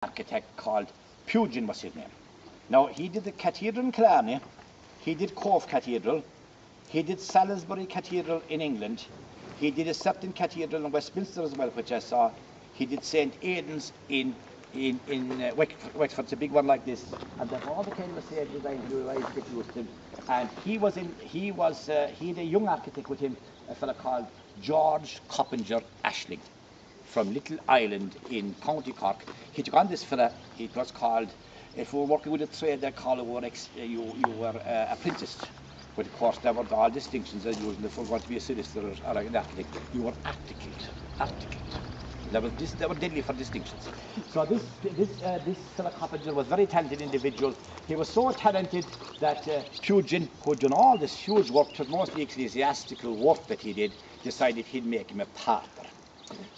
architect called Pugin was his name. Now, he did the cathedral in Killarney, he did Cove Cathedral, he did Salisbury Cathedral in England, he did a certain cathedral in Westminster as well, which I saw. He did St. Aidan's in Wexford. It's a big one like this, and then all the kind of same design you guys get used to. And he had a young architect with him, a fellow called George Coppinger Ashling, from Little Island in County Cork. He took on this fella. It was called, if you were working with a trade, they call it you were apprenticed. But of course there were all distinctions as usual. If you were going to be a solicitor or an architect, you were articled. They were deadly for distinctions. So this fellow Coppinger was a very talented individual. He was so talented that Pugin, who had done all this huge work, mostly ecclesiastical work that he did, decided he'd make him a partner,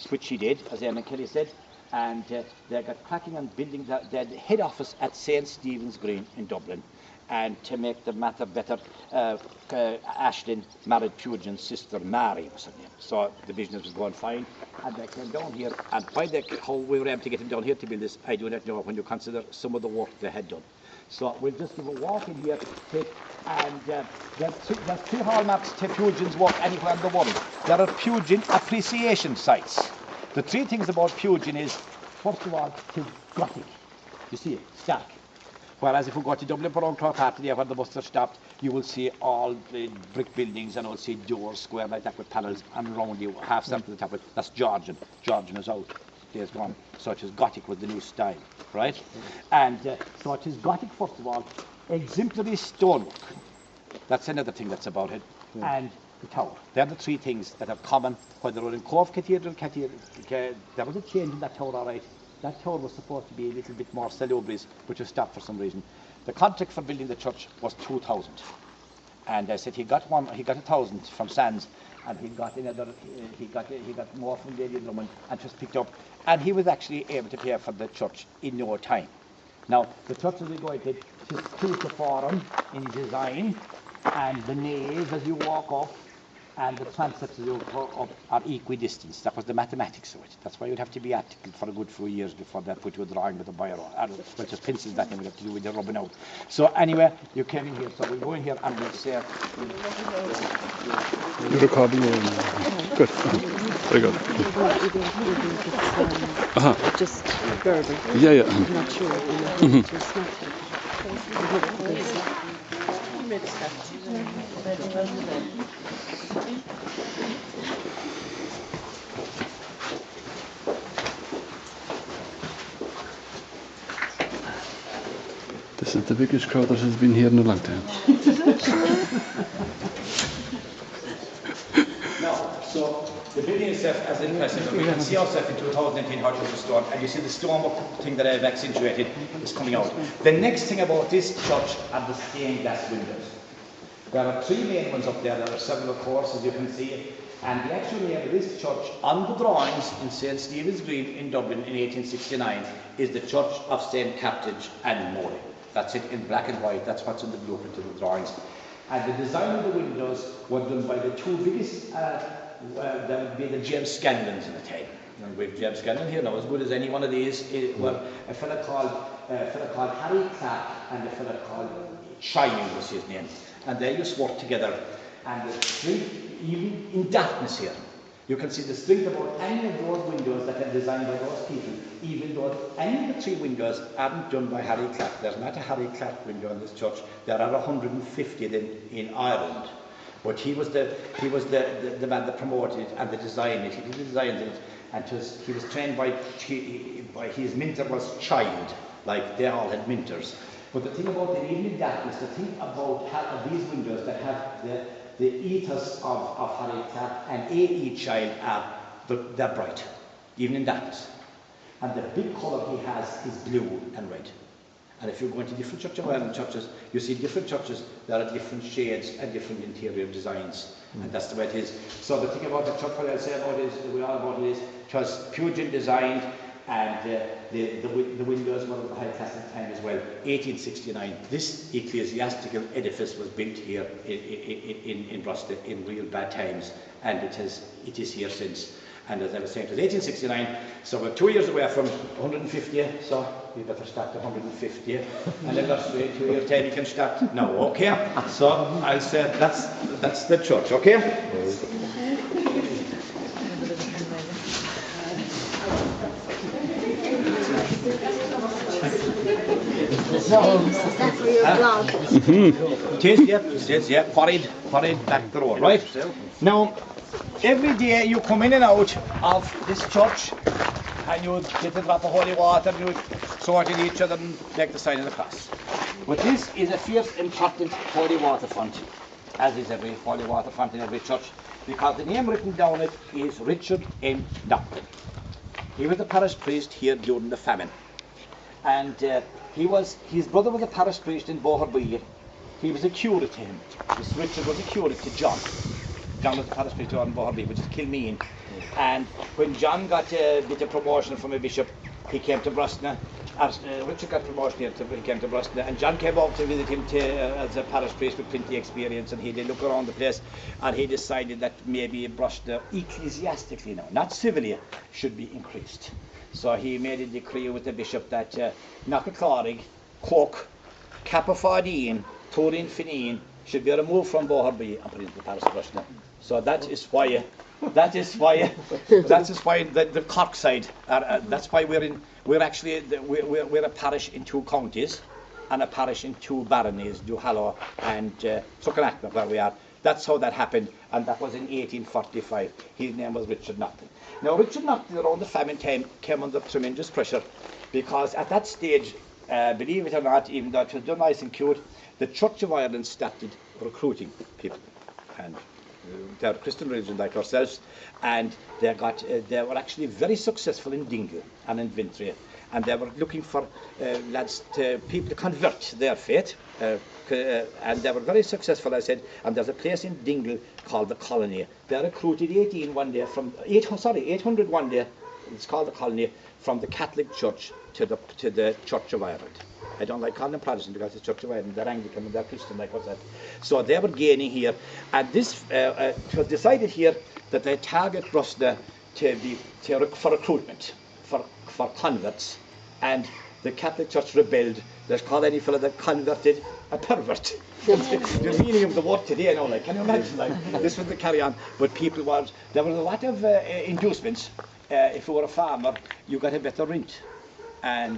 which he did, as Eamon Kelly said, and they got cracking on building their head office at St. Stephen's Green in Dublin. And to make the matter better, Ashlyn married Pugin's sister Mary was her name. So the business was going fine, and they came down here. And how we were able to get them down here to build this, I do not know when you consider some of the work they had done. So we'll just give a walk in here, and there's two hallmarks to Pugin's work anywhere in the world. There are Pugin appreciation sites. The three things about Pugin is, first of all, his Gothic. You see it, stark. Whereas if we go to Dublin Borough Park today where the bus are stopped, you will see all the brick buildings and you'll see doors square like that with panels, and around you half something to the top of it. That's Georgian. Georgian is out. Days gone. So it is Gothic with the new style, right? And so it is Gothic, first of all, exemplary stonework. That's another thing that's about it. Yeah. And the tower. They're the three things that are common. When they were in Cove Cathedral, there was a change in that tower, all right. That tower was supposed to be a little bit more salubrious, which was stopped for some reason. The contract for building the church was 2,000. And I said he got 1,000 from Sands, and he got another, he got more from Lady Drummond, and just picked up. And he was actually able to pay for the church in no time. Now, the church as we go into it is cruciform in design, and the nave as you walk up, and the transepts as you go up are equidistant. That was the mathematics of it. That's why you'd have to be articled for a good few years before they put you a drawing with a biro. Well, just pencils that in, we have to do with the rubbing out. So anyway, you came in here, so we'll go in here and we'll say... You're recording? Good. Very good. Just verbal. Yeah. I'm not sure. This is the biggest crowd that has been here in a long time. No, so the building itself as impressive, and we can see ourselves in 2019 how it was restored, and you see the stonework thing that I've accentuated is coming out. The next thing about this church are the stained glass windows. There are three main ones up there. There are several, of course, as you can see. And the actual name of this church on the drawings in St. Stephen's Green in Dublin in 1869 is the Church of St. Carthage and Moray. That's it in black and white. That's what's in the blueprint of the drawings. And the design of the windows were done by the two biggest, that would be the James Scanlons in the time. And we have James Scanlon here now, as good as any one of these. Were a fellow called Harry Clark and a fellow called Shining was his name. And they used to work together. And the strength, even in darkness here, you can see the strength about any of those windows that are designed by those people, even though any of the three windows aren't done by Harry Clark. There's not a Harry Clark window in this church. There are 150 in Ireland. But he was the man that promoted it and the design it. He did the designs in it, and he was trained by his mentor was Child, like they all had mentors. But the thing about the evening darkness, the thing about these windows that have the ethos of Harry Clark and A.E. Child they're bright, even in darkness. And the big colour he has is blue and red. And if you go into different Church of Ireland churches, you see different churches, there are different shades and different interior designs. And that's the way it is. So the thing about the church, what I'll say about it is, it was Pugin designed, and the windows were of the high class at the time as well. 1869, this ecclesiastical edifice was built here in Brosna in real bad times, and it is here since. And as I was saying, it was 1869, so we're 2 years away from 150, so we better start 150 anniversary, 2 year time you can start now, okay? So I'll say that's the church, okay? Is that for your blog? It is, yeah, quarried back the road, right? Now, every day you come in and out of this church and you get a drop of holy water and you sort in each other and make the sign of the cross. But this is a fierce, important holy water font, as is every holy water font in every church, because the name written down it is Richard M. Doctor. He was the parish priest here during the famine. And his brother was a parish priest in Boherbee. He was a curate to him. This Richard was a curate to John. John was the parish priest in Boherbee, which is Kilmeen. And when John got a bit of promotion from a bishop, he came to Brosna. Richard got promotion here, he came to Brosna, and John came over to visit him as a parish priest with plenty of experience, and he did look around the place, and he decided that maybe Brosna, ecclesiastically now, not civilly, should be increased. So he made a decree with the bishop that Knockaclarig, Cork, Capafardine, Turin Finine should be removed from Boherbee and put into the parish of Brosna. So that is why the Cork side. That's why we're a parish in 2 counties, and a parish in 2 baronies, Duhallow and Suckanakna, where we are. That's how that happened, and that was in 1845. His name was Richard Nocton. Now, Richard Nocton, around the famine time, came under tremendous pressure, because at that stage, believe it or not, even though it was done nice and cute, the Church of Ireland started recruiting people, and they're Christian religion like ourselves, and they were actually very successful in Dingle and in Vintry, and they were looking for people to convert their faith, and they were very successful, I said. And there's a place in Dingle called the Colony. They recruited 800 one day. It's called the Colony, from the Catholic Church to the Church of Ireland. I don't like calling them Protestant because it's Church of Ireland, they're Anglican and they're Christian, like what's that? So they were gaining here, and this it was decided here that they target Brosna for recruitment, for converts, and the Catholic Church rebelled. They called any fellow that converted a pervert. The meaning of the word today, you know, like, can you imagine, like, this was the carry on, but there were a lot of inducements. If you were a farmer, you got a better rent. And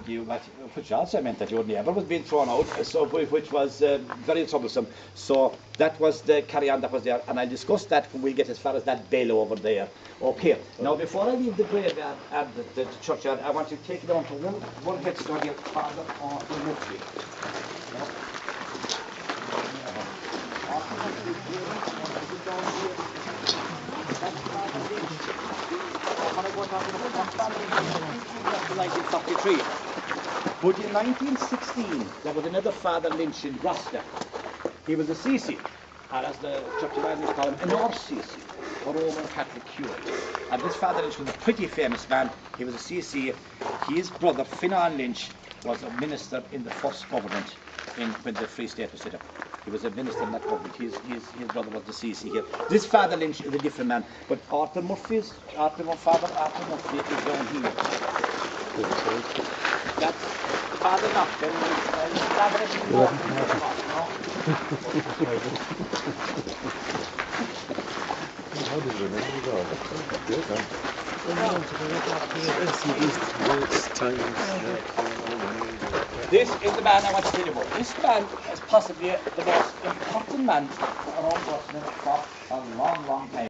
which also meant that your neighbour was being thrown out, so which was very troublesome. So that was the carry-on that was there, and I'll discuss that when we get as far as that bell over there. Okay, now before I leave the graveyard and the churchyard, I want to take it on to one headstone here, Father Arthur Murphy. In 1943. But in 1916, there was another Father Lynch in Brosna. He was a CC, and as the Church of Ireland call him, an RCC, a Roman Catholic curate. And this Father Lynch was a pretty famous man. He was a CC. His brother, Finan Lynch, was a minister in the first government when the Free State was set up. He was a minister in that government. His brother was the CC here. This Father Lynch is a different man, but Father Murphy is down here. That's Father Nocton. How did you remember that? Good, huh? This is the man I want to tell you about. This man is possibly the most important man around Brosna for a long, long time.